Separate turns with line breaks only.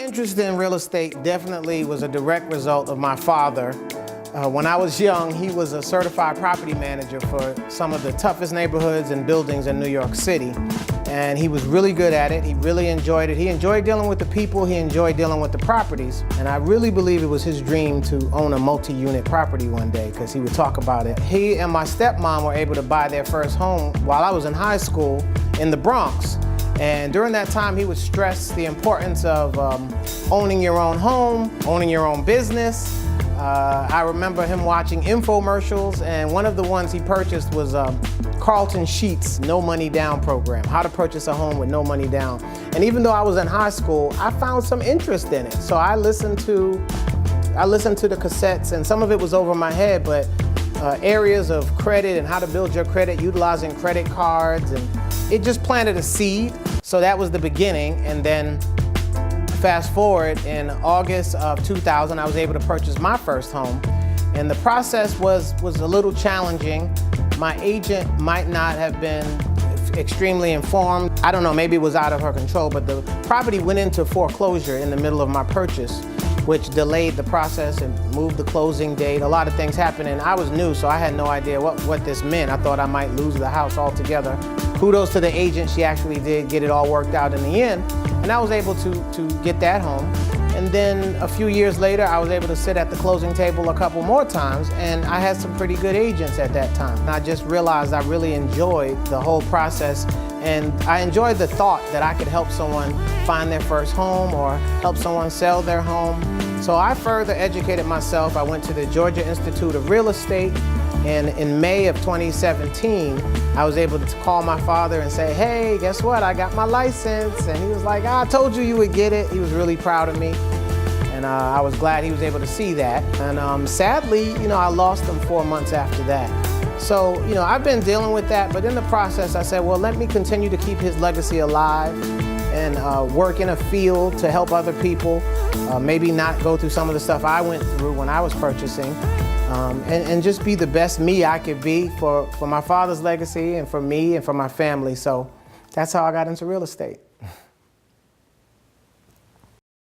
interest in real estate definitely was a direct result of my father. When I was young, he was a certified property manager for some of the toughest neighborhoods and buildings in New York City. And he was really good at it. He really enjoyed it. He enjoyed dealing with the people. He enjoyed dealing with the properties. And I really believe it was his dream to own a multi-unit property one day, because he would talk about it. He and my stepmom were able to buy their first home while I was in high school in the Bronx. And during that time, he would stress the importance of owning your own home, owning your own business. I remember him watching infomercials, and one of the ones he purchased was Carlton Sheets' No Money Down program, how to purchase a home with no money down. And even though I was in high school, I found some interest in it. So I listened to the cassettes, and some of it was over my head, but areas of credit and how to build your credit, utilizing credit cards, and it just planted a seed. So that was the beginning. And then fast forward, in August of 2000, I was able to purchase my first home. And the process was a little challenging. My agent might not have been extremely informed. I don't know, maybe it was out of her control, but the property went into foreclosure in the middle of my purchase, which delayed the process and moved the closing date. A lot of things happened, and I was new, so I had no idea what this meant. I thought I might lose the house altogether. Kudos to the agent, she actually did get it all worked out in the end, and I was able to get that home. And then a few years later, I was able to sit at the closing table a couple more times, and I had some pretty good agents at that time. And I just realized I really enjoyed the whole process, and I enjoyed the thought that I could help someone find their first home or help someone sell their home. So I further educated myself. I went to the Georgia Institute of Real Estate, and in May of 2017, I was able to call my father and say, hey, guess what? I got my license. And he was like, I told you would get it. He was really proud of me. And I was glad he was able to see that. And sadly, I lost him 4 months after that. So, I've been dealing with that, but in the process, I said, well, let me continue to keep his legacy alive and work in a field to help other people, maybe not go through some of the stuff I went through when I was purchasing, and just be the best me I could be for my father's legacy and for me and for my family. So that's how I got into real estate.